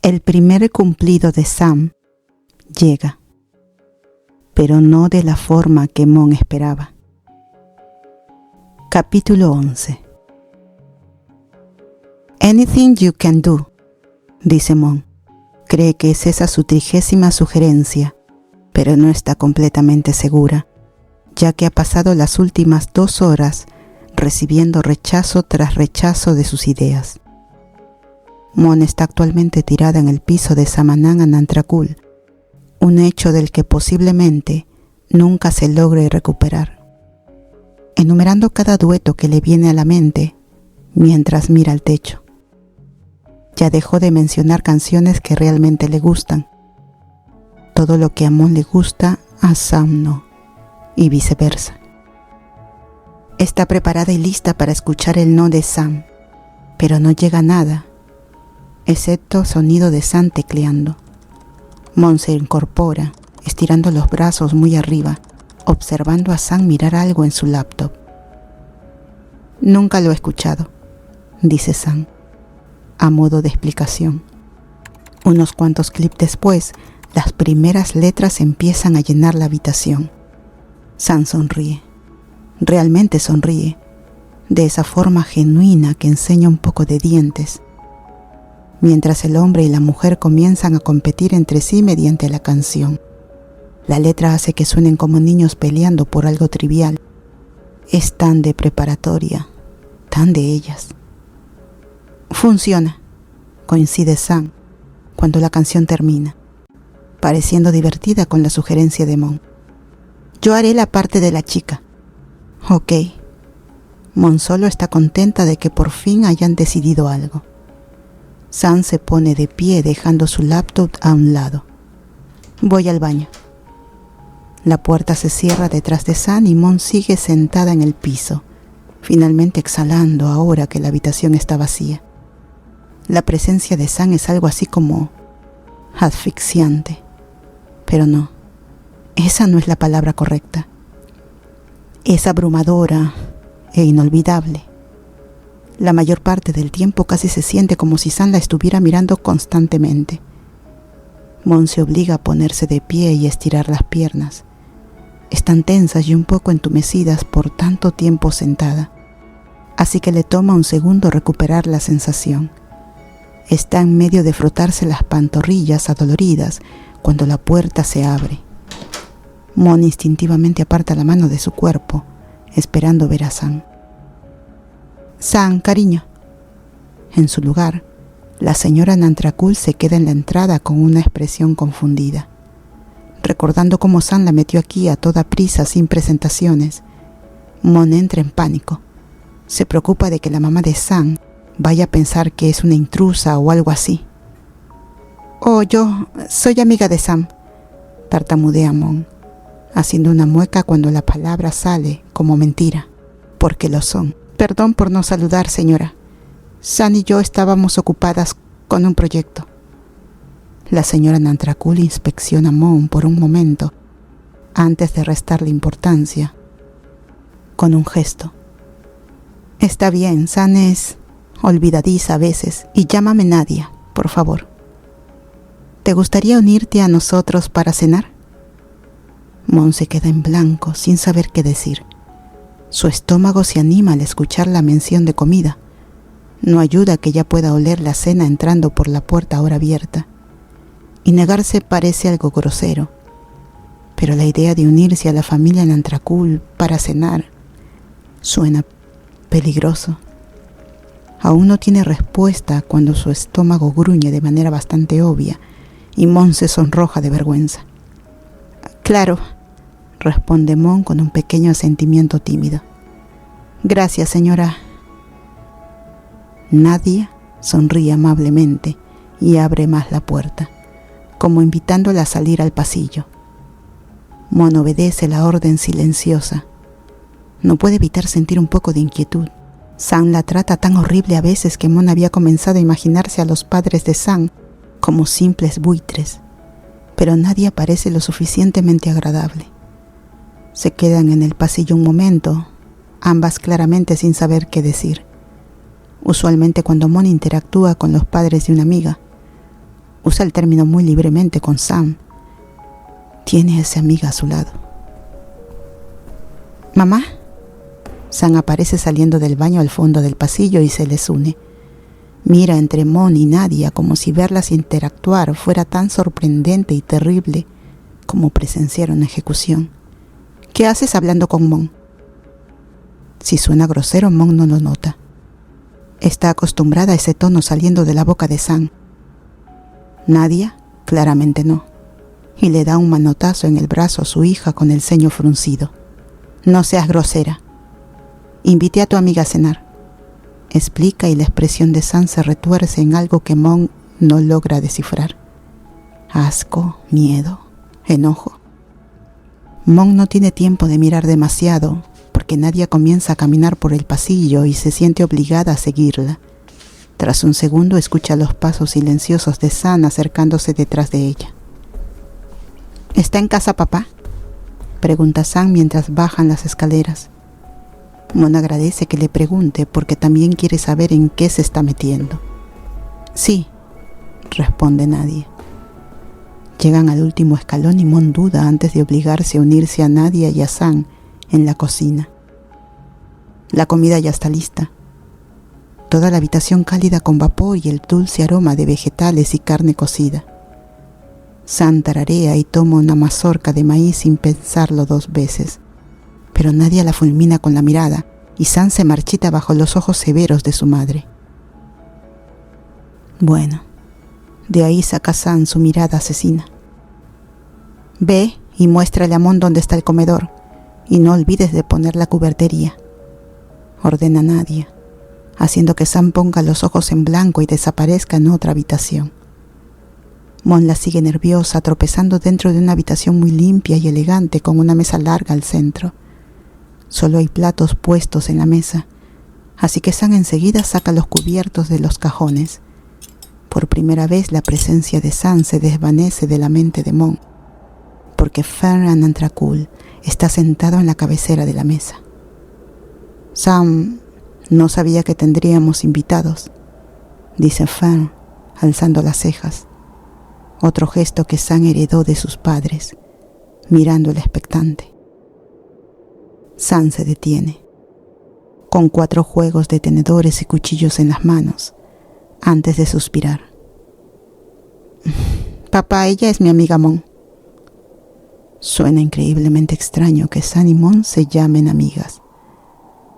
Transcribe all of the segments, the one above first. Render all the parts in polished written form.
El primer cumplido de Sam llega, pero no de la forma que Mon esperaba. Capítulo 11. Anything you can do, dice Mon. Cree que es esa su 30ª sugerencia, pero no está completamente segura, ya que ha pasado las últimas 2 horas recibiendo rechazo tras rechazo de sus ideas. Mon está actualmente tirada en el piso de Samanán Anantrakul, un hecho del que posiblemente nunca se logre recuperar. Enumerando cada dueto que le viene a la mente mientras mira al techo. Ya dejó de mencionar canciones que realmente le gustan. Todo lo que a Mon le gusta, a Sam no, y viceversa. Está preparada y lista para escuchar el no de Sam, pero no llega nada, excepto sonido de Sam tecleando. Mon se incorpora, estirando los brazos muy arriba, observando a Sam mirar algo en su laptop. Nunca lo he escuchado, dice Sam, a modo de explicación. Unos cuantos clips después, las primeras letras empiezan a llenar la habitación. Sam sonríe, realmente sonríe, de esa forma genuina que enseña un poco de dientes, mientras el hombre y la mujer comienzan a competir entre sí mediante la canción. La letra hace que suenen como niños peleando por algo trivial. Es tan de preparatoria, tan de ellas. Funciona, coincide Sam, cuando la canción termina, pareciendo divertida con la sugerencia de Mon. Yo haré la parte de la chica. Ok. Mon solo está contenta de que por fin hayan decidido algo. Sam se pone de pie dejando su laptop a un lado. Voy al baño. La puerta se cierra detrás de Sam y Mon sigue sentada en el piso, finalmente exhalando ahora que la habitación está vacía. La presencia de Sam es algo así como asfixiante, pero no, esa no es la palabra correcta. Es abrumadora e inolvidable. La mayor parte del tiempo casi se siente como si Sam la estuviera mirando constantemente. Mon se obliga a ponerse de pie y estirar las piernas. Están tensas y un poco entumecidas por tanto tiempo sentada, así que le toma un segundo recuperar la sensación. Está en medio de frotarse las pantorrillas adoloridas cuando la puerta se abre. Mon instintivamente aparta la mano de su cuerpo, esperando ver a Sam. Sam, cariño. En su lugar, la señora Anantrakul se queda en la entrada con una expresión confundida. Recordando cómo Sam la metió aquí a toda prisa sin presentaciones, Mon entra en pánico. Se preocupa de que la mamá de Sam vaya a pensar que es una intrusa o algo así. Oh, yo soy amiga de Sam, tartamudea Mon, haciendo una mueca cuando la palabra sale como mentira, porque lo son. Perdón por no saludar, señora. Sam y yo estábamos ocupadas con un proyecto. La señora Anantrakul inspecciona a Mon por un momento, antes de restarle importancia, con un gesto. Está bien, Sam es olvidadiza a veces, y llámame Nadia, por favor. ¿Te gustaría unirte a nosotros para cenar? Mon se queda en blanco, sin saber qué decir. Su estómago se anima al escuchar la mención de comida. No ayuda que ya pueda oler la cena entrando por la puerta ahora abierta. Y negarse parece algo grosero. Pero la idea de unirse a la familia Anantrakul para cenar suena peligroso. Aún no tiene respuesta cuando su estómago gruñe de manera bastante obvia y Mon se sonroja de vergüenza. Claro, responde Mon con un pequeño asentimiento tímido. Gracias, señora. Nadia sonríe amablemente y abre más la puerta, como invitándola a salir al pasillo. Mon obedece la orden silenciosa. No puede evitar sentir un poco de inquietud. Sam la trata tan horrible a veces que Mon había comenzado a imaginarse a los padres de Sam como simples buitres, pero Nadia parece lo suficientemente agradable. Se quedan en el pasillo un momento, ambas claramente sin saber qué decir. Usualmente cuando Mon interactúa con los padres de una amiga, Usa el término muy libremente con Sam. Tiene a esa amiga a su lado. «Mamá». Sam aparece saliendo del baño al fondo del pasillo y se les une. Mira entre Mon y Nadia como si verlas interactuar fuera tan sorprendente y terrible como presenciar una ejecución. «¿Qué haces hablando con Mon?». Si suena grosero, Mon no lo nota. Está acostumbrada a ese tono saliendo de la boca de Sam. Nadia, claramente no, y le da un manotazo en el brazo a su hija con el ceño fruncido. «No seas grosera. Invité a tu amiga a cenar», explica, y la expresión de Sam se retuerce en algo que Mon no logra descifrar. Asco, miedo, enojo. Mon no tiene tiempo de mirar demasiado porque Nadia comienza a caminar por el pasillo y se siente obligada a seguirla. Tras un segundo escucha los pasos silenciosos de Sam acercándose detrás de ella. «¿Está en casa papá?», pregunta Sam mientras bajan las escaleras. Mon agradece que le pregunte porque también quiere saber en qué se está metiendo. «Sí», responde Nadia. Llegan al último escalón y Mon duda antes de obligarse a unirse a Nadia y a Sam en la cocina. La comida ya está lista. Toda la habitación cálida con vapor y el dulce aroma de vegetales y carne cocida. Sam tararea y toma una mazorca de maíz sin pensarlo 2 veces. Pero Nadia la fulmina con la mirada y Sam se marchita bajo los ojos severos de su madre. Bueno, de ahí saca Sam su mirada asesina. «Ve y muéstrale a Mon dónde está el comedor y no olvides de poner la cubertería», ordena Nadia, haciendo que Sam ponga los ojos en blanco y desaparezca en otra habitación. Mon la sigue nerviosa, tropezando dentro de una habitación muy limpia y elegante con una mesa larga al centro. Solo hay platos puestos en la mesa, así que Sam enseguida saca los cubiertos de los cajones. Por primera vez la presencia de Sam se desvanece de la mente de Mon, porque Fern Anantrakul está sentado en la cabecera de la mesa. «Sam, no sabía que tendríamos invitados», dice Fern, alzando las cejas. Otro gesto que Sam heredó de sus padres, mirándola expectante. Sam se detiene, con 4 juegos de tenedores y cuchillos en las manos, antes de suspirar. «Papá, ella es mi amiga Mon». Suena increíblemente extraño que Sam y Mon se llamen amigas,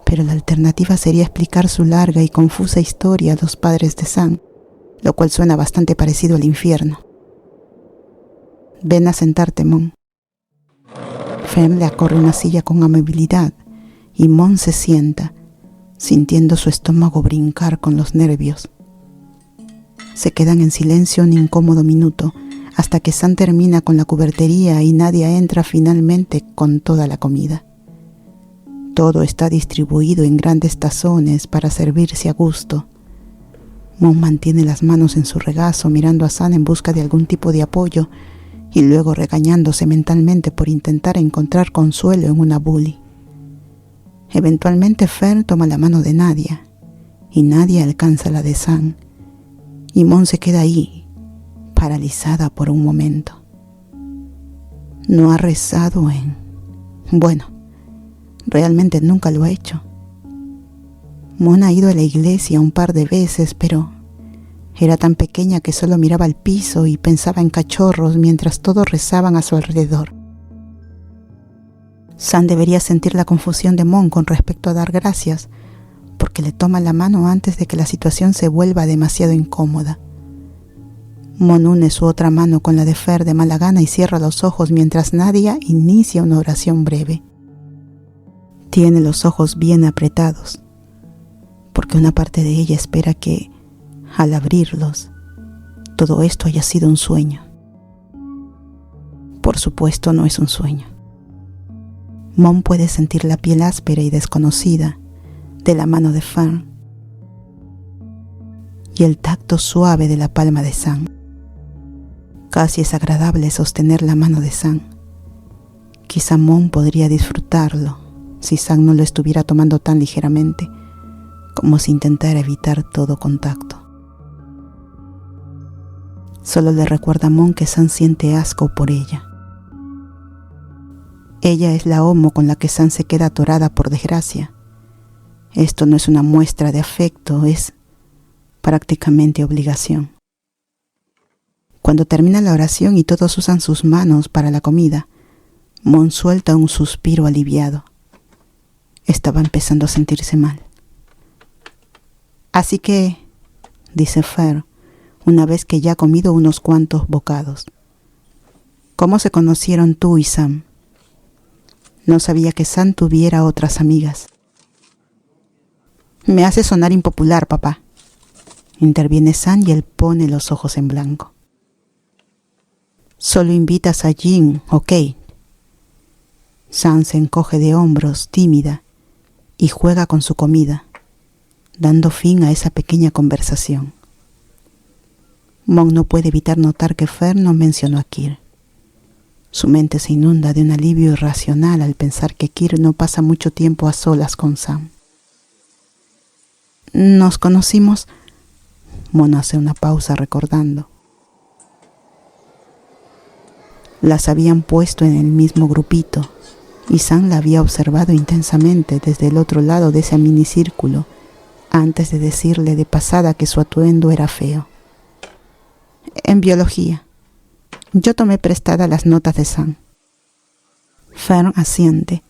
pero la alternativa sería explicar su larga y confusa historia a los padres de Sam, lo cual suena bastante parecido al infierno. «Ven a sentarte, Mon». Fem le acorre una silla con amabilidad y Mon se sienta, sintiendo su estómago brincar con los nervios. Se quedan en silencio un incómodo minuto hasta que Sam termina con la cubertería y Nadia entra finalmente con toda la comida. Todo está distribuido en grandes tazones para servirse a gusto. Mon mantiene las manos en su regazo mirando a Sam en busca de algún tipo de apoyo y luego regañándose mentalmente por intentar encontrar consuelo en una bully. Eventualmente Fern toma la mano de Nadia y Nadia alcanza la de Sam y Mon se queda ahí, paralizada por un momento. No ha rezado bueno, realmente nunca lo ha hecho. Mon ha ido a la iglesia un par de veces, pero era tan pequeña que solo miraba al piso y pensaba en cachorros mientras todos rezaban a su alrededor. Sam debería sentir la confusión de Mon con respecto a dar gracias, porque le toma la mano antes de que la situación se vuelva demasiado incómoda. Mon une su otra mano con la de Fer de mala gana y cierra los ojos mientras Nadia inicia una oración breve. Tiene los ojos bien apretados, porque una parte de ella espera que, al abrirlos, todo esto haya sido un sueño. Por supuesto, no es un sueño. Mon puede sentir la piel áspera y desconocida de la mano de Fern y el tacto suave de la palma de Sam. Casi es agradable sostener la mano de Sam. Quizá Mon podría disfrutarlo si Sam no lo estuviera tomando tan ligeramente, como si intentara evitar todo contacto. Solo le recuerda a Mon que Sam siente asco por ella. Ella es la homo con la que Sam se queda atorada por desgracia. Esto no es una muestra de afecto, es prácticamente obligación. Cuando termina la oración y todos usan sus manos para la comida, Mon suelta un suspiro aliviado. Estaba empezando a sentirse mal. Así que, dice Fer, una vez que ya ha comido unos cuantos bocados, ¿cómo se conocieron tú y Sam? No sabía que Sam tuviera otras amigas. Me hace sonar impopular, papá. Interviene Sam y él pone los ojos en blanco. Solo invitas a Jin o Kate. Sam se encoge de hombros, tímida, y juega con su comida, dando fin a esa pequeña conversación. Mon no puede evitar notar que Fer no mencionó a Kir. Su mente se inunda de un alivio irracional al pensar que Kir no pasa mucho tiempo a solas con Sam. Nos conocimos. Mon hace una pausa recordando. Las habían puesto en el mismo grupito y Sam la había observado intensamente desde el otro lado de ese minicírculo antes de decirle de pasada que su atuendo era feo. En biología. Yo tomé prestada las notas de Sam. Fern asiente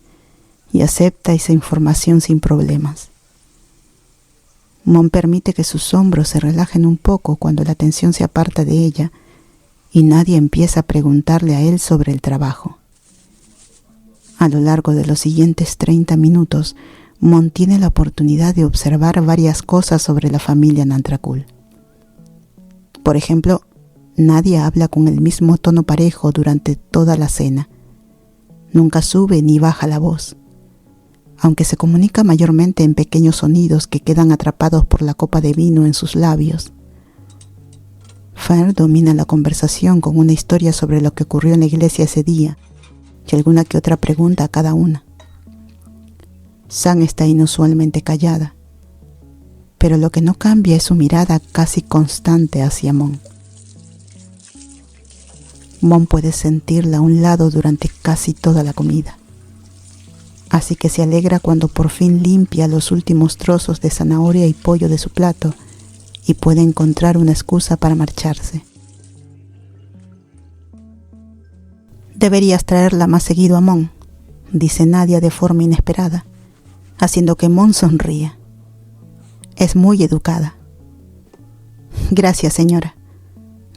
y acepta esa información sin problemas. Mon permite que sus hombros se relajen un poco cuando la atención se aparta de ella y nadie empieza a preguntarle a él sobre el trabajo. A lo largo de los siguientes 30 minutos, Mon tiene la oportunidad de observar varias cosas sobre la familia Nantrakul. Por ejemplo, nadie habla con el mismo tono parejo durante toda la cena. Nunca sube ni baja la voz, aunque se comunica mayormente en pequeños sonidos que quedan atrapados por la copa de vino en sus labios. Fer domina la conversación con una historia sobre lo que ocurrió en la iglesia ese día y alguna que otra pregunta a cada una. Sam está inusualmente callada, pero lo que no cambia es su mirada casi constante hacia Mon. Mon puede sentirla a un lado durante casi toda la comida, así que se alegra cuando por fin limpia los últimos trozos de zanahoria y pollo de su plato y puede encontrar una excusa para marcharse. Deberías traerla más seguido a Mon, dice Nadia de forma inesperada, haciendo que Mon sonría. Es muy educada. Gracias, señora,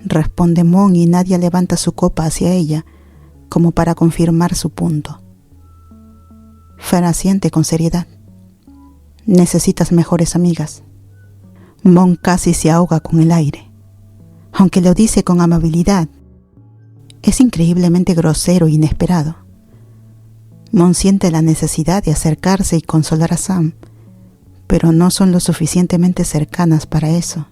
responde Mon y Nadia levanta su copa hacia ella, como para confirmar su punto. Fer asiente con seriedad. Necesitas mejores amigas. Mon casi se ahoga con el aire, aunque lo dice con amabilidad. Es increíblemente grosero e inesperado. Mon siente la necesidad de acercarse y consolar a Sam, pero no son lo suficientemente cercanas para eso.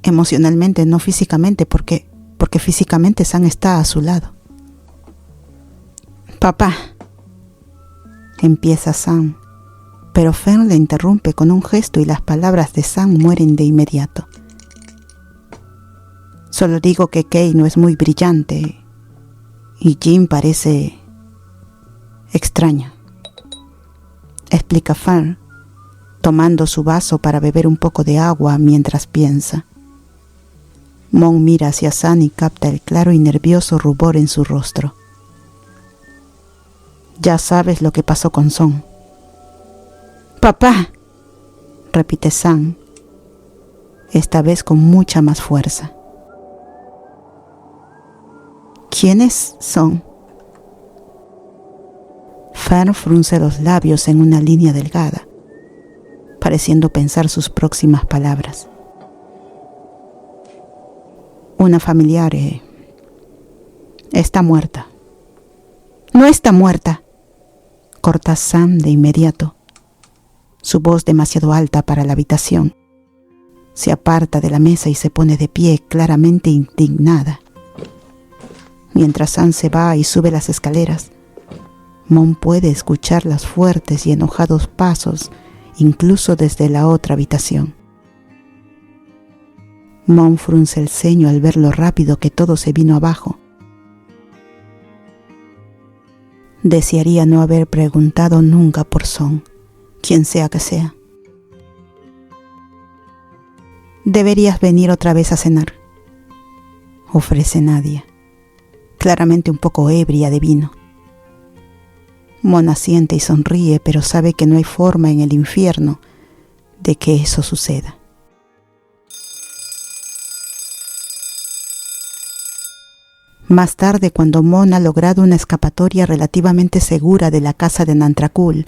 Emocionalmente, no físicamente, porque físicamente Sam está a su lado. Papá, empieza Sam, pero Fern le interrumpe con un gesto y las palabras de Sam mueren de inmediato. Solo digo que Kay no es muy brillante y Jim parece extraño, explica Fern, tomando su vaso para beber un poco de agua mientras piensa. Mon mira hacia Sam y capta el claro y nervioso rubor en su rostro. Ya sabes lo que pasó con Son. Papá, repite Sam, esta vez con mucha más fuerza. ¿Quiénes son? Fern frunce los labios en una línea delgada, pareciendo pensar sus próximas palabras. Una familiar está muerta. No está muerta, corta Sam de inmediato. Su voz demasiado alta para la habitación. Se aparta de la mesa y se pone de pie, claramente indignada. Mientras Sam se va y sube las escaleras, Mon puede escuchar los fuertes y enojados pasos, incluso desde la otra habitación. Mon frunce el ceño al ver lo rápido que todo se vino abajo. Desearía no haber preguntado nunca por Son, quien sea que sea. Deberías venir otra vez a cenar, ofrece Nadia, claramente un poco ebria de vino. Mon asiente y sonríe, pero sabe que no hay forma en el infierno de que eso suceda. Más tarde, cuando Mon ha logrado una escapatoria relativamente segura de la casa de Nantrakul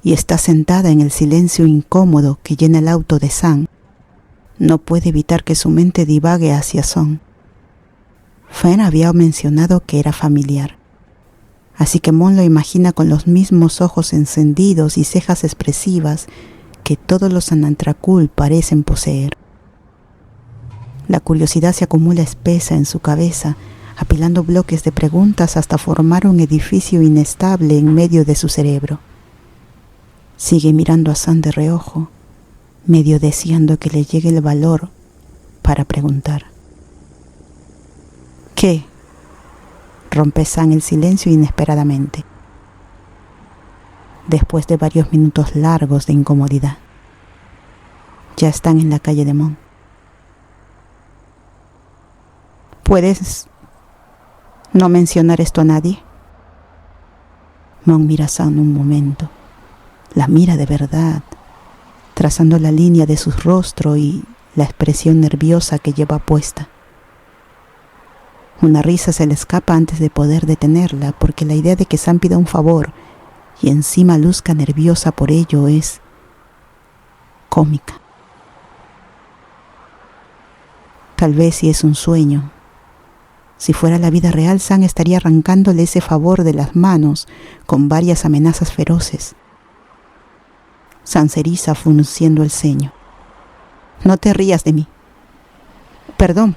y está sentada en el silencio incómodo que llena el auto de San, no puede evitar que su mente divague hacia Son. Fen había mencionado que era familiar, así que Mon lo imagina con los mismos ojos encendidos y cejas expresivas que todos los Nantrakul parecen poseer. La curiosidad se acumula espesa en su cabeza, apilando bloques de preguntas hasta formar un edificio inestable en medio de su cerebro. Sigue mirando a San de reojo, medio deseando que le llegue el valor para preguntar. ¿Qué? Rompe San el silencio inesperadamente, después de varios minutos largos de incomodidad. Ya están en la calle de Mon. ¿Puedes no mencionar esto a nadie? Mon mira a San un momento. La mira de verdad, trazando la línea de su rostro y la expresión nerviosa que lleva puesta. Una risa se le escapa antes de poder detenerla, porque la idea de que Sam pida un favor y encima luzca nerviosa por ello es cómica. Tal vez si es un sueño. Si fuera la vida real, Sam estaría arrancándole ese favor de las manos con varias amenazas feroces. Sam se eriza frunciendo el ceño. No te rías de mí. Perdón,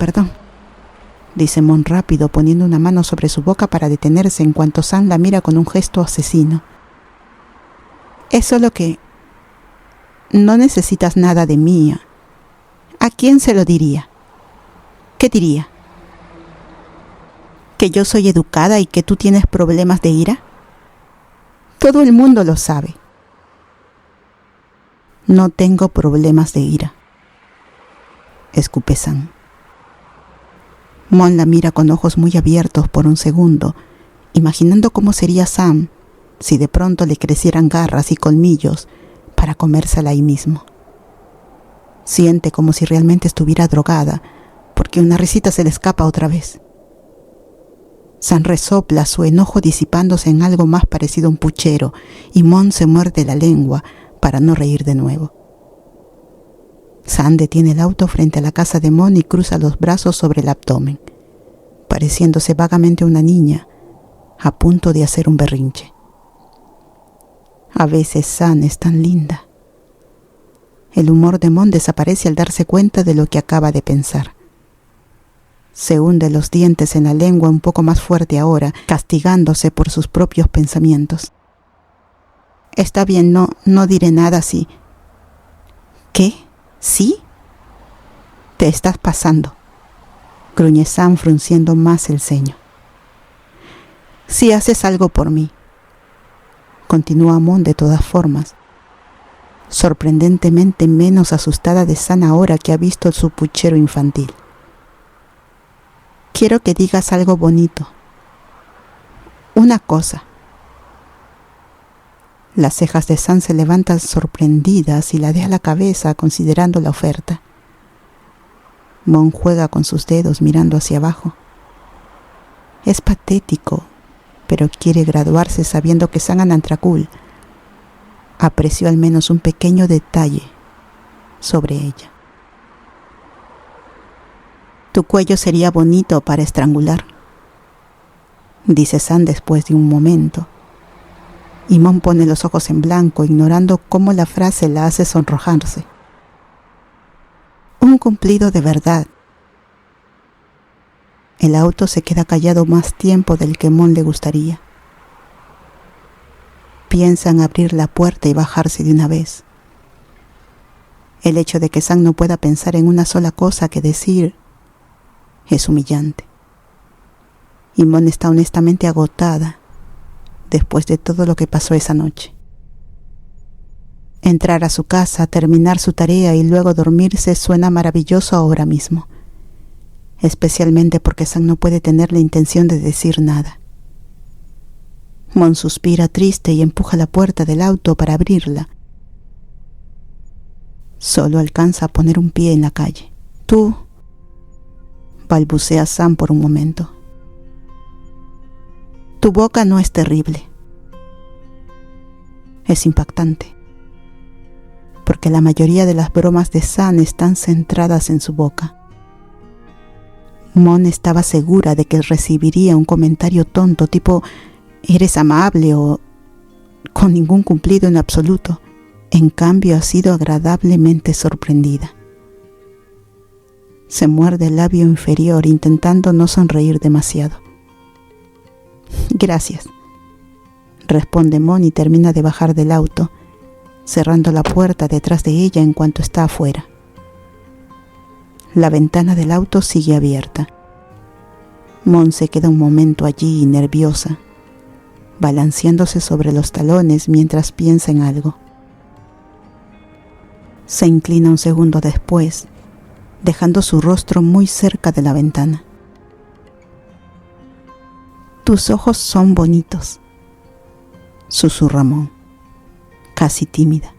dice Mon rápido, poniendo una mano sobre su boca para detenerse en cuanto Sam la mira con un gesto asesino. Es solo que no necesitas nada de mí. ¿A quién se lo diría? ¿Qué diría? ¿Que yo soy educada y que tú tienes problemas de ira? Todo el mundo lo sabe. No tengo problemas de ira, escupe Sam. Mon la mira con ojos muy abiertos por un segundo, imaginando cómo sería Sam si de pronto le crecieran garras y colmillos para comérsela ahí mismo. Siente como si realmente estuviera drogada, porque una risita se le escapa otra vez. Sam resopla, su enojo disipándose en algo más parecido a un puchero, y Mon se muerde la lengua para no reír de nuevo. Sam detiene el auto frente a la casa de Mon y cruza los brazos sobre el abdomen, pareciéndose vagamente a una niña a punto de hacer un berrinche. A veces Sam es tan linda. El humor de Mon desaparece al darse cuenta de lo que acaba de pensar. Se hunde los dientes en la lengua un poco más fuerte ahora, castigándose por sus propios pensamientos. Está bien, no diré nada así. ¿Qué? ¿Sí? Te estás pasando, gruñe Sam frunciendo más el ceño. Si haces algo por mí, continúa Mon de todas formas, sorprendentemente menos asustada de Sam ahora que ha visto su puchero infantil. Quiero que digas algo bonito. Una cosa. Las cejas de Sam se levantan sorprendidas y ladea la cabeza considerando la oferta. Mon juega con sus dedos mirando hacia abajo. Es patético, pero quiere graduarse sabiendo que Sam Anantrakul apreció al menos un pequeño detalle sobre ella. Tu cuello sería bonito para estrangular, dice Sam después de un momento. Y Mon pone los ojos en blanco, ignorando cómo la frase la hace sonrojarse. Un cumplido de verdad. El auto se queda callado más tiempo del que Mon le gustaría. Piensa en abrir la puerta y bajarse de una vez. El hecho de que Sam no pueda pensar en una sola cosa que decir es humillante. Y Mon está honestamente agotada después de todo lo que pasó esa noche. Entrar a su casa, terminar su tarea y luego dormirse suena maravilloso ahora mismo, especialmente porque Sam no puede tener la intención de decir nada. Mon suspira triste y empuja la puerta del auto para abrirla. Solo alcanza a poner un pie en la calle. «Tú», balbucea Sam por un momento. «Tu boca no es terrible. Es impactante, porque la mayoría de las bromas de Sam están centradas en su boca». Mon estaba segura de que recibiría un comentario tonto tipo «eres amable» o con ningún cumplido en absoluto. En cambio, ha sido agradablemente sorprendida. Se muerde el labio inferior intentando no sonreír demasiado. «Gracias», responde Mon y termina de bajar del auto, cerrando la puerta detrás de ella en cuanto está afuera. La ventana del auto sigue abierta. Mon se queda un momento allí, nerviosa, balanceándose sobre los talones mientras piensa en algo. Se inclina un segundo después, dejando su rostro muy cerca de la ventana. «Tus ojos son bonitos», susurra Mon, casi tímida.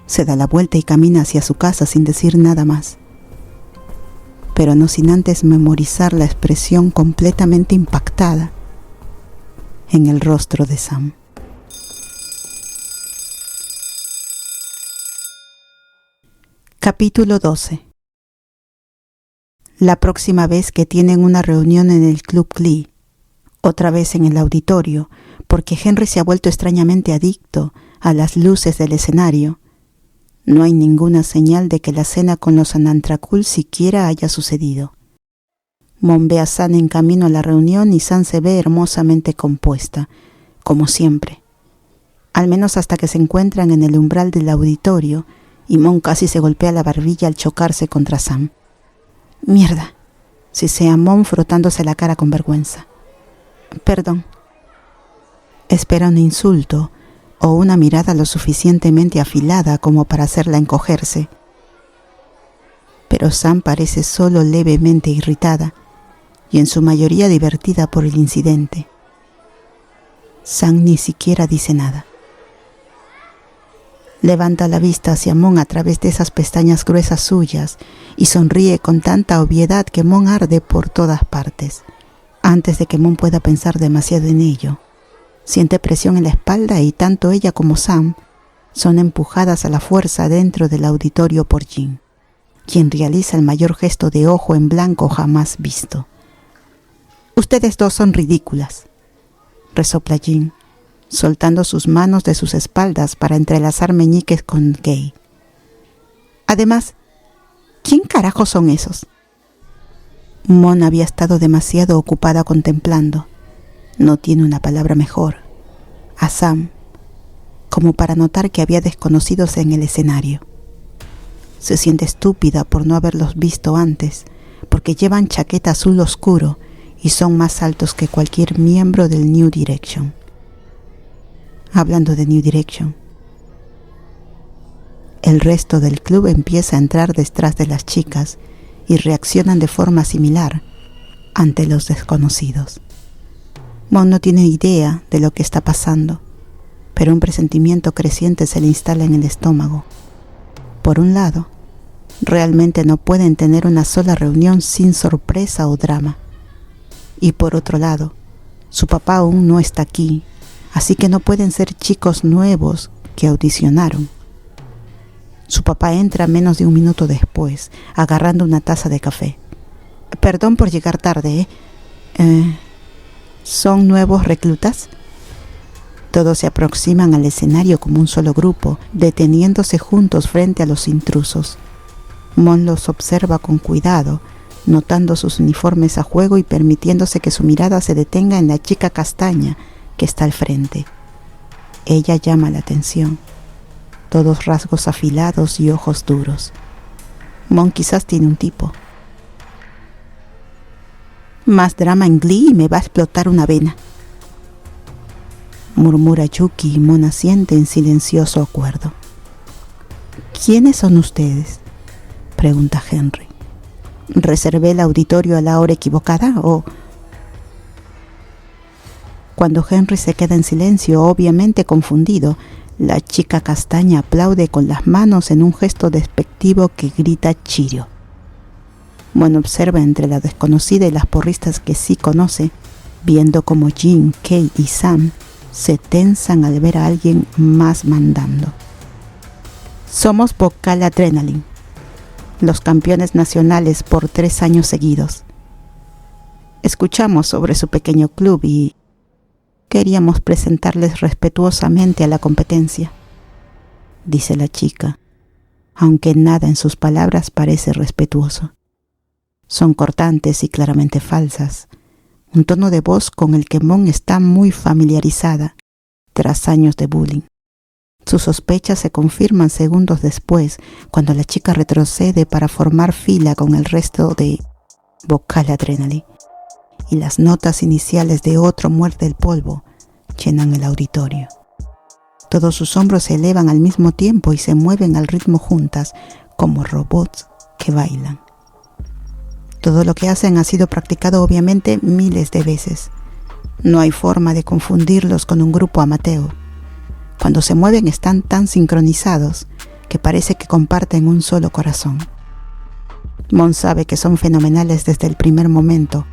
Se da la vuelta y camina hacia su casa sin decir nada más, pero no sin antes memorizar la expresión completamente impactada en el rostro de Sam. Capítulo 12. La próxima vez que tienen una reunión en el Club Glee, otra vez en el auditorio, porque Henry se ha vuelto extrañamente adicto a las luces del escenario, no hay ninguna señal de que la cena con los Anantrakul siquiera haya sucedido. Mon ve a Sam en camino a la reunión y Sam se ve hermosamente compuesta, como siempre, al menos hasta que se encuentran en el umbral del auditorio y Mon casi se golpea la barbilla al chocarse contra Sam. «Mierda», sisea Mon frotándose la cara con vergüenza. «Perdón». Espera un insulto o una mirada lo suficientemente afilada como para hacerla encogerse. Pero Sam parece solo levemente irritada y en su mayoría divertida por el incidente. Sam ni siquiera dice nada. Levanta la vista hacia Mon a través de esas pestañas gruesas suyas y sonríe con tanta obviedad que Mon arde por todas partes. Antes de que Mon pueda pensar demasiado en ello, siente presión en la espalda y tanto ella como Sam son empujadas a la fuerza dentro del auditorio por Jin, quien realiza el mayor gesto de ojo en blanco jamás visto. «Ustedes dos son ridículas», resopla Jin, soltando sus manos de sus espaldas para entrelazar meñiques con Gay. «Además, ¿quién carajo son esos?» Mon había estado demasiado ocupada contemplando, no tiene una palabra mejor, a Sam, como para notar que había desconocidos en el escenario. Se siente estúpida por no haberlos visto antes, porque llevan chaqueta azul oscuro y son más altos que cualquier miembro del New Direction. Hablando de New Direction, el resto del club empieza a entrar detrás de las chicas y reaccionan de forma similar ante los desconocidos. Mon no tiene idea de lo que está pasando, pero un presentimiento creciente se le instala en el estómago. Por un lado, realmente no pueden tener una sola reunión sin sorpresa o drama. Y por otro lado, su papá aún no está aquí, así que no pueden ser chicos nuevos que audicionaron. Su papá entra menos de un minuto después, agarrando una taza de café. «Perdón por llegar tarde, ¿son nuevos reclutas?» Todos se aproximan al escenario como un solo grupo, deteniéndose juntos frente a los intrusos. Mon los observa con cuidado, notando sus uniformes a juego y permitiéndose que su mirada se detenga en la chica castaña que está al frente. Ella llama la atención. todos rasgos afilados y ojos duros. Mon quizás tiene un tipo. Más drama en Glee y me va a explotar una vena, murmura Yuki y Mon asiente en silencioso acuerdo. ¿Quiénes son ustedes?, pregunta Henry. ¿Reservé el auditorio a la hora equivocada o...? Cuando Henry se queda en silencio, obviamente confundido, la chica castaña aplaude con las manos en un gesto despectivo que grita Chirio. Mon observa entre la desconocida y las porristas que sí conoce, viendo como Jin, Kei y Sam se tensan al ver a alguien más mandando. Somos Vocal Adrenaline, los campeones nacionales por 3 años seguidos. Escuchamos sobre su pequeño club y queríamos presentarles respetuosamente a la competencia, dice la chica, aunque nada en sus palabras parece respetuoso. Son cortantes y claramente falsas, un tono de voz con el que Mon está muy familiarizada tras años de bullying. Sus sospechas se confirman segundos después, cuando la chica retrocede para formar fila con el resto de Vocal Adrenaline, y las notas iniciales de Otro muerde el polvo llenan el auditorio. Todos sus hombros se elevan al mismo tiempo y se mueven al ritmo juntas, como robots que bailan. Todo lo que hacen ha sido practicado obviamente miles de veces. No hay forma de confundirlos con un grupo amateur. Cuando se mueven están tan sincronizados que parece que comparten un solo corazón. Mon sabe que son fenomenales desde el primer momento,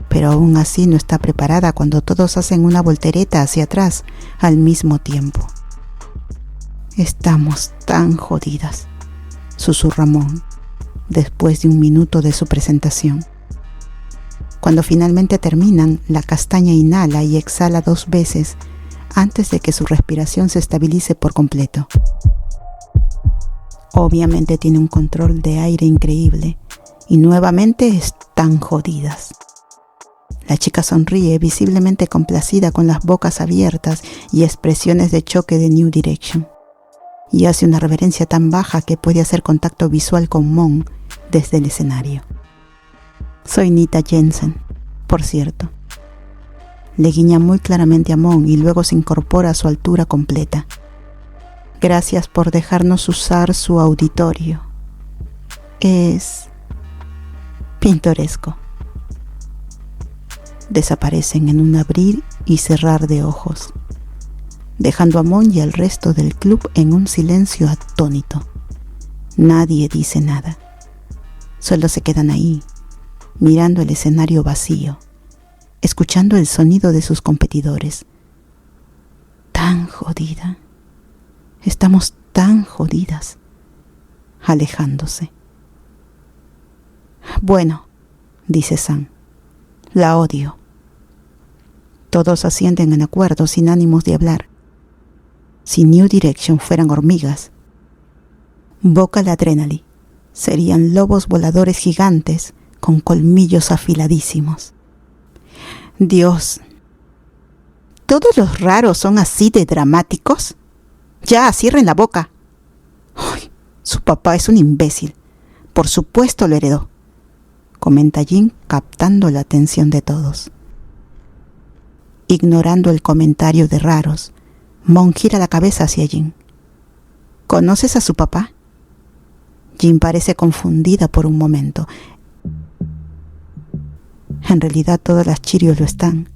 pero aún así no está preparada cuando todos hacen una voltereta hacia atrás al mismo tiempo. Estamos tan jodidas, susurra Mon, después de un minuto de su presentación. Cuando finalmente terminan, la castaña inhala y exhala 2 veces antes de que su respiración se estabilice por completo. Obviamente tiene un control de aire increíble y nuevamente están jodidas. La chica sonríe, visiblemente complacida, con las bocas abiertas y expresiones de choque de New Direction, y hace una reverencia tan baja que puede hacer contacto visual con Mon desde el escenario. Soy Nita Jensen, por cierto. Le guiña muy claramente a Mon y luego se incorpora a su altura completa. Gracias por dejarnos usar su auditorio. Es pintoresco. Desaparecen en un abrir y cerrar de ojos, dejando a Mon y al resto del club en un silencio atónito. Nadie dice nada. Solo se quedan ahí, mirando el escenario vacío, escuchando el sonido de sus competidores. Tan jodida. Estamos tan jodidas. Alejándose. Bueno, dice Sam. La odio. Todos asienten en acuerdo sin ánimos de hablar. Si New Direction fueran hormigas, Vocal Adrenaline serían lobos voladores gigantes con colmillos afiladísimos. Dios, ¿todos los raros son así de dramáticos? Ya, cierren la boca. Ay, su papá es un imbécil. Por supuesto lo heredó, comenta Jin, captando la atención de todos. Ignorando el comentario de raros, Mon gira la cabeza hacia Jin. ¿Conoces a su papá? Jin parece confundida por un momento. En realidad todas las Chirios lo están,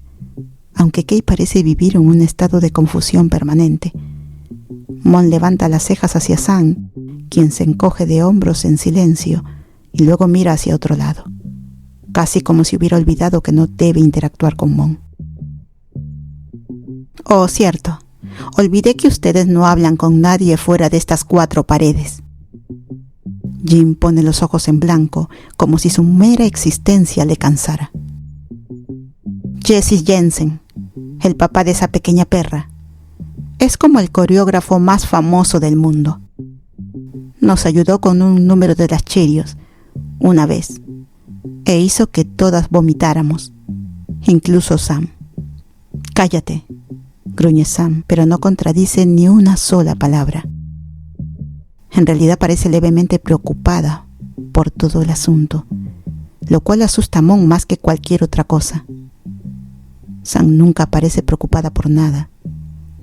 aunque Kei parece vivir en un estado de confusión permanente. Mon levanta las cejas hacia Sam, quien se encoge de hombros en silencio y luego mira hacia otro lado, casi como si hubiera olvidado que no debe interactuar con Mon. Oh, cierto. Olvidé que ustedes no hablan con nadie fuera de estas 4 paredes. Jin pone los ojos en blanco, como si su mera existencia le cansara. Jesse Jensen, el papá de esa pequeña perra, es como el coreógrafo más famoso del mundo. Nos ayudó con un número de las Cheerios una vez e hizo que todas vomitáramos, incluso Sam. Cállate, gruñe Sam, pero no contradice ni una sola palabra. En realidad parece levemente preocupada por todo el asunto, lo cual asusta a Mon más que cualquier otra cosa. Sam nunca parece preocupada por nada.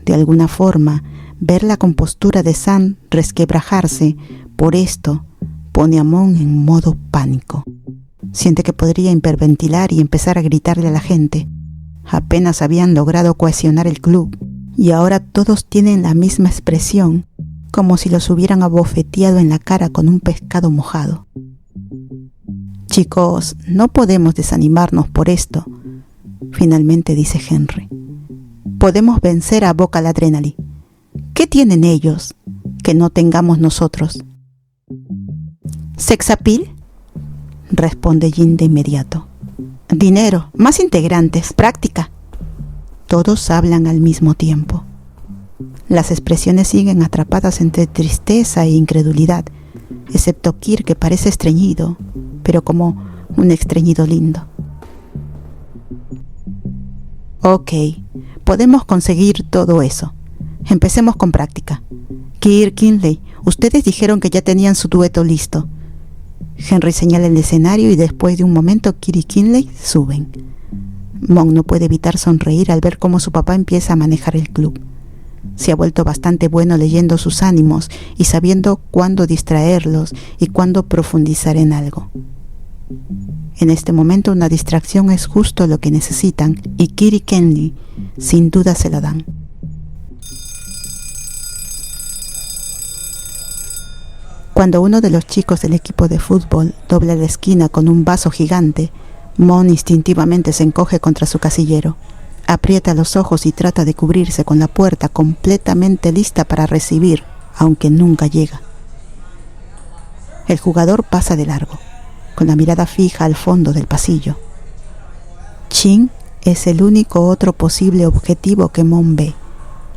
De alguna forma, ver la compostura de Sam resquebrajarse por esto pone a Mon en modo pánico. Siente que podría hiperventilar y empezar a gritarle a la gente. Apenas habían logrado cohesionar el club y ahora todos tienen la misma expresión, como si los hubieran abofeteado en la cara con un pescado mojado. Chicos, no podemos desanimarnos por esto, finalmente dice Henry. Podemos vencer a Boca Adrenaline. ¿Qué tienen ellos que no tengamos nosotros? ¿Sex appeal?, responde Jin de inmediato. Dinero, más integrantes, práctica. Todos hablan al mismo tiempo. Las expresiones siguen atrapadas entre tristeza e incredulidad, excepto Kirk, que parece estreñido, pero como un estreñido lindo. Ok, podemos conseguir todo eso. Empecemos con práctica. Kirk, Kinley, ustedes dijeron que ya tenían su dueto listo. Henry señala el escenario y después de un momento Kirk y Kinley suben. Mon no puede evitar sonreír al ver cómo su papá empieza a manejar el club. Se ha vuelto bastante bueno leyendo sus ánimos y sabiendo cuándo distraerlos y cuándo profundizar en algo. En este momento una distracción es justo lo que necesitan y Kirk y Kinley sin duda se la dan. Cuando uno de los chicos del equipo de fútbol dobla la esquina con un vaso gigante, Mon instintivamente se encoge contra su casillero, aprieta los ojos y trata de cubrirse con la puerta completamente lista para recibir, aunque nunca llega. El jugador pasa de largo, con la mirada fija al fondo del pasillo. Chin es el único otro posible objetivo que Mon ve,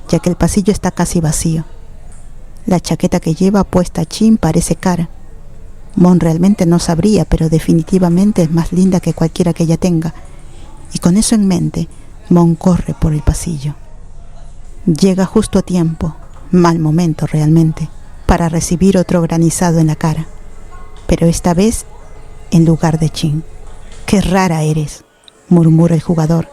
ya que el pasillo está casi vacío. La chaqueta que lleva puesta Chin parece cara. Mon realmente no sabría, pero definitivamente es más linda que cualquiera que ella tenga. Y con eso en mente, Mon corre por el pasillo. Llega justo a tiempo, mal momento realmente, para recibir otro granizado en la cara. Pero esta vez, en lugar de Chin. «¡Qué rara eres!», murmura el jugador,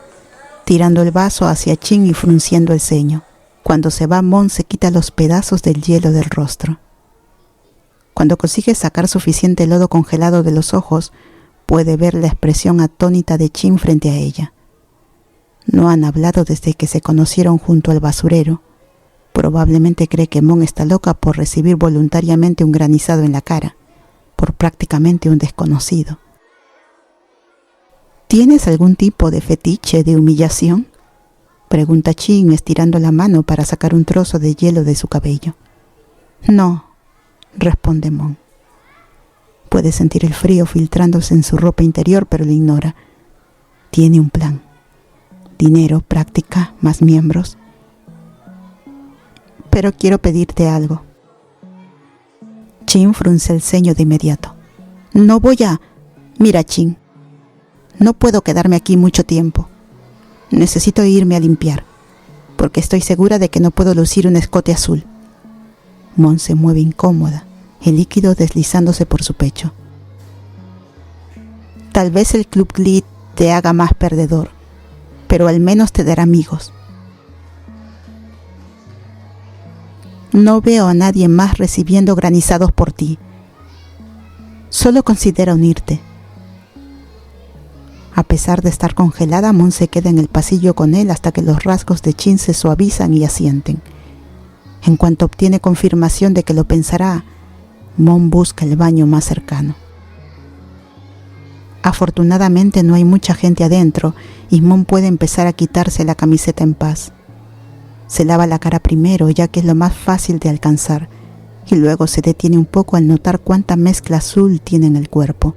tirando el vaso hacia Chin y frunciendo el ceño. Cuando se va, Mon se quita los pedazos del hielo del rostro. Cuando consigue sacar suficiente lodo congelado de los ojos, puede ver la expresión atónita de Chin frente a ella. No han hablado desde que se conocieron junto al basurero. Probablemente cree que Mon está loca por recibir voluntariamente un granizado en la cara, por prácticamente un desconocido. ¿Tienes algún tipo de fetiche de humillación?, pregunta Chin estirando la mano para sacar un trozo de hielo de su cabello. No, responde Mon. Puede sentir el frío filtrándose en su ropa interior, pero lo ignora. Tiene un plan. Dinero, práctica, más miembros. Pero quiero pedirte algo. Chin frunce el ceño de inmediato. No voy a... Mira, Chin, no puedo quedarme aquí mucho tiempo. Necesito irme a limpiar, porque estoy segura de que no puedo lucir un escote azul. Mon se mueve incómoda, el líquido deslizándose por su pecho. Tal vez el Club Glee te haga más perdedor, pero al menos te dará amigos. No veo a nadie más recibiendo granizados por ti. Solo considera unirte. A pesar de estar congelada, Mon se queda en el pasillo con él hasta que los rasgos de Chin se suavizan y asienten. En cuanto obtiene confirmación de que lo pensará, Mon busca el baño más cercano. Afortunadamente no hay mucha gente adentro y Mon puede empezar a quitarse la camiseta en paz. Se lava la cara primero, ya que es lo más fácil de alcanzar, y luego se detiene un poco al notar cuánta mezcla azul tiene en el cuerpo.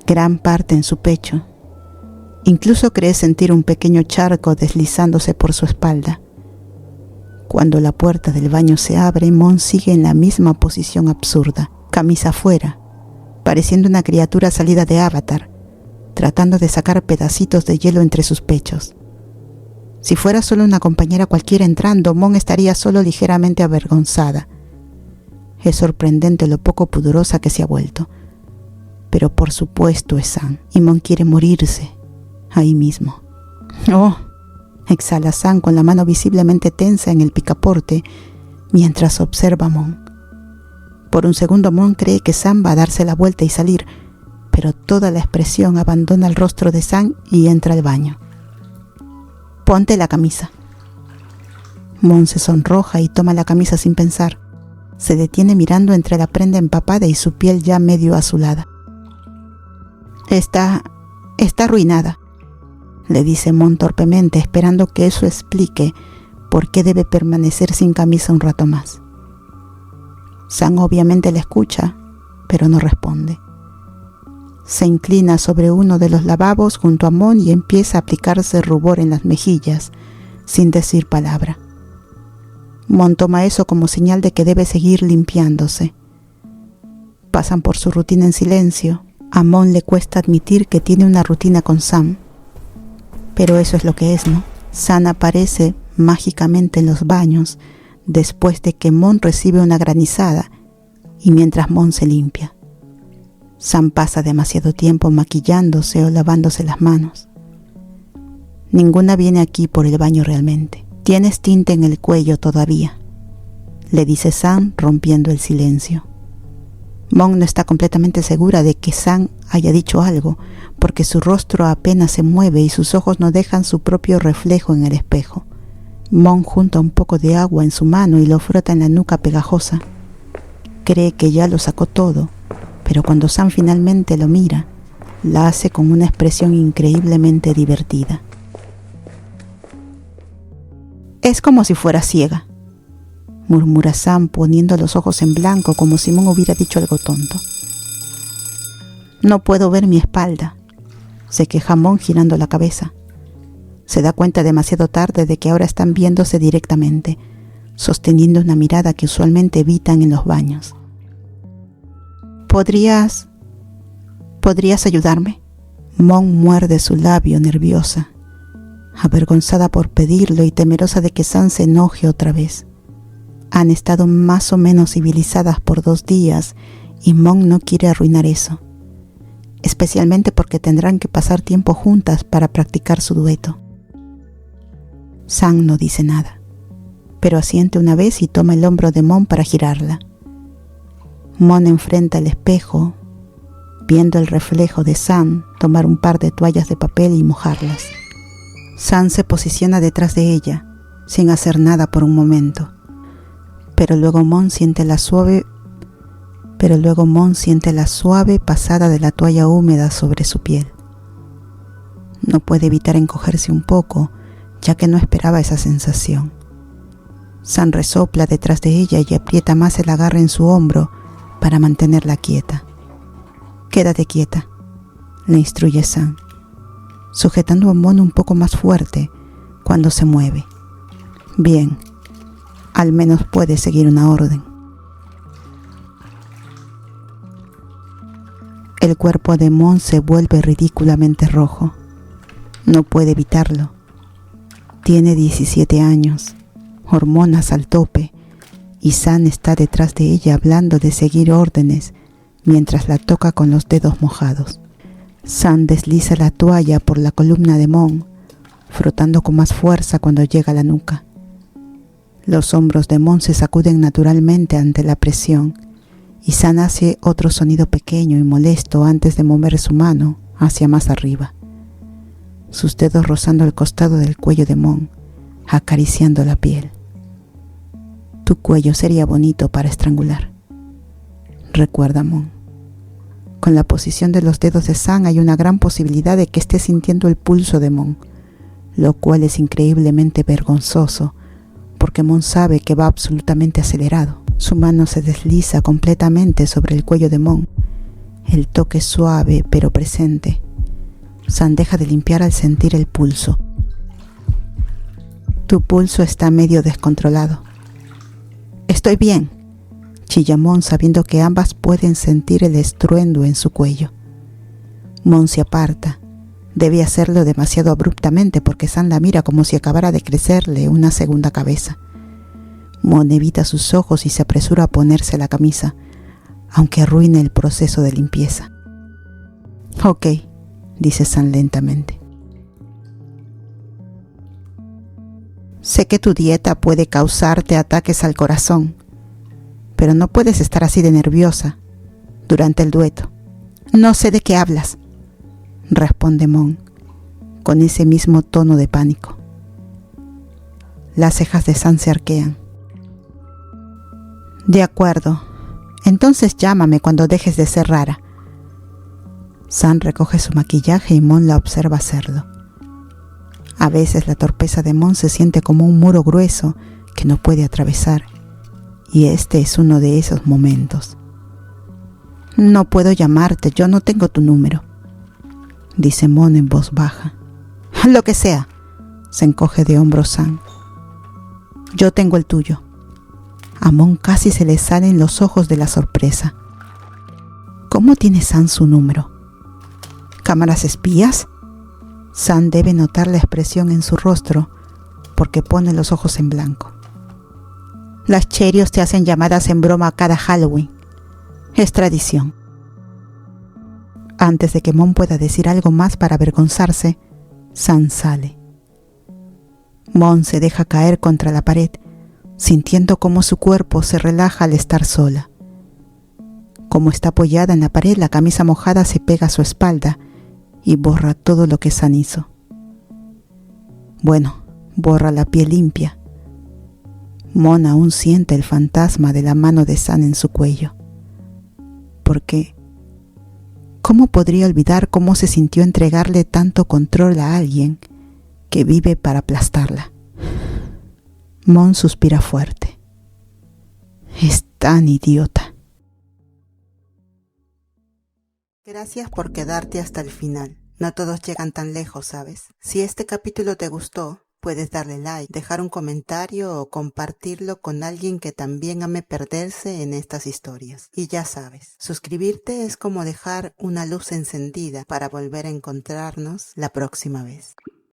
Gran parte en su pecho. Incluso cree sentir un pequeño charco deslizándose por su espalda. Cuando la puerta del baño se abre, Mon sigue en la misma posición absurda, camisa afuera, pareciendo una criatura salida de Avatar, tratando de sacar pedacitos de hielo entre sus pechos. Si fuera solo una compañera cualquiera entrando, Mon estaría solo ligeramente avergonzada. Es sorprendente lo poco pudorosa que se ha vuelto. Pero por supuesto es Sam, y Mon quiere morirse ahí mismo. ¡Oh!, exhala Sam con la mano visiblemente tensa en el picaporte mientras observa a Mon. Por un segundo Mon cree que Sam va a darse la vuelta y salir, pero toda la expresión abandona el rostro de Sam y entra al baño. «Ponte la camisa». Mon se sonroja y toma la camisa sin pensar. Se detiene mirando entre la prenda empapada y su piel ya medio azulada. Está arruinada», le dice Mon torpemente, esperando que eso explique por qué debe permanecer sin camisa un rato más. Sam obviamente la escucha, pero no responde. Se inclina sobre uno de los lavabos junto a Mon y empieza a aplicarse rubor en las mejillas, sin decir palabra. Mon toma eso como señal de que debe seguir limpiándose. Pasan por su rutina en silencio. A Mon le cuesta admitir que tiene una rutina con Sam. Pero eso es lo que es, ¿no? Sam aparece mágicamente en los baños después de que Mon recibe una granizada y mientras Mon se limpia. Sam pasa demasiado tiempo maquillándose o lavándose las manos. Ninguna viene aquí por el baño realmente. «Tienes tinte en el cuello todavía», le dice Sam rompiendo el silencio. Mon no está completamente segura de que Sam haya dicho algo, porque su rostro apenas se mueve y sus ojos no dejan su propio reflejo en el espejo. Mon junta un poco de agua en su mano y lo frota en la nuca pegajosa. Cree que ya lo sacó todo, pero cuando Sam finalmente lo mira, la hace con una expresión increíblemente divertida. «Es como si fuera ciega», murmura Sam poniendo los ojos en blanco como si Mon hubiera dicho algo tonto. «No puedo ver mi espalda», se queja Mon girando la cabeza. Se da cuenta demasiado tarde de que ahora están viéndose directamente, sosteniendo una mirada que usualmente evitan en los baños. ¿Podrías ayudarme?» Mon muerde su labio nerviosa, avergonzada por pedirlo y temerosa de que Sam se enoje otra vez. Han estado más o menos civilizadas por 2 días y Mon no quiere arruinar eso, especialmente porque tendrán que pasar tiempo juntas para practicar su dueto. Sam no dice nada, pero asiente una vez y toma el hombro de Mon para girarla. Mon enfrenta el espejo, viendo el reflejo de Sam tomar un par de toallas de papel y mojarlas. Sam se posiciona detrás de ella, sin hacer nada por un momento. Pero luego Mon siente la suave pasada de la toalla húmeda sobre su piel. No puede evitar encogerse un poco, ya que no esperaba esa sensación. Sam resopla detrás de ella y aprieta más el agarre en su hombro para mantenerla quieta. «Quédate quieta», le instruye Sam, sujetando a Mon un poco más fuerte cuando se mueve. Bien, al menos puede seguir una orden. El cuerpo de Mon se vuelve ridículamente rojo. No puede evitarlo. Tiene 17 años, hormonas al tope, y Sam está detrás de ella hablando de seguir órdenes mientras la toca con los dedos mojados. Sam desliza la toalla por la columna de Mon, frotando con más fuerza cuando llega a la nuca. Los hombros de Mon se sacuden naturalmente ante la presión y Sam hace otro sonido pequeño y molesto antes de mover su mano hacia más arriba, sus dedos rozando el costado del cuello de Mon, acariciando la piel. «Tu cuello sería bonito para estrangular», recuerda Mon. Con la posición de los dedos de Sam hay una gran posibilidad de que esté sintiendo el pulso de Mon, lo cual es increíblemente vergonzoso, porque Mon sabe que va absolutamente acelerado. Su mano se desliza completamente sobre el cuello de Mon, el toque suave pero presente. Sam deja de limpiar al sentir el pulso. «Tu pulso está medio descontrolado». «Estoy bien», chilla Mon sabiendo que ambas pueden sentir el estruendo en su cuello. Mon se aparta, Debe hacerlo demasiado abruptamente porque San la mira como si acabara de crecerle una segunda cabeza. Mon evita sus ojos y se apresura a ponerse la camisa, aunque arruine el proceso de limpieza. Ok, dice San lentamente. Sé que tu dieta puede causarte ataques al corazón, pero no puedes estar así de nerviosa durante el dueto. No sé de qué hablas, responde Mon, con ese mismo tono de pánico. Las cejas de San se arquean. De acuerdo, entonces llámame cuando dejes de ser rara. San recoge su maquillaje y Mon la observa hacerlo. A veces la torpeza de Mon se siente como un muro grueso que no puede atravesar, y este es uno de esos momentos. No puedo llamarte, yo no tengo tu número, dice Mon en voz baja. Lo que sea, se encoge de hombros San. Yo tengo el tuyo. A Mon casi se le salen los ojos de la sorpresa. ¿Cómo tiene San su número? ¿Cámaras espías? San debe notar la expresión en su rostro porque pone los ojos en blanco. Las Cheerios te hacen llamadas en broma cada Halloween. Es tradición. Antes de que Mon pueda decir algo más para avergonzarse, San sale. Mon se deja caer contra la pared, sintiendo cómo su cuerpo se relaja al estar sola. Como está apoyada en la pared, la camisa mojada se pega a su espalda y borra todo lo que San hizo. Bueno, borra la piel limpia. Mon aún siente el fantasma de la mano de San en su cuello. ¿Por qué? ¿Cómo podría olvidar cómo se sintió entregarle tanto control a alguien que vive para aplastarla? Mon suspira fuerte. Es tan idiota. Gracias por quedarte hasta el final. No todos llegan tan lejos, ¿sabes? Si este capítulo te gustó, puedes darle like, dejar un comentario o compartirlo con alguien que también ame perderse en estas historias. Y ya sabes, suscribirte es como dejar una luz encendida para volver a encontrarnos la próxima vez.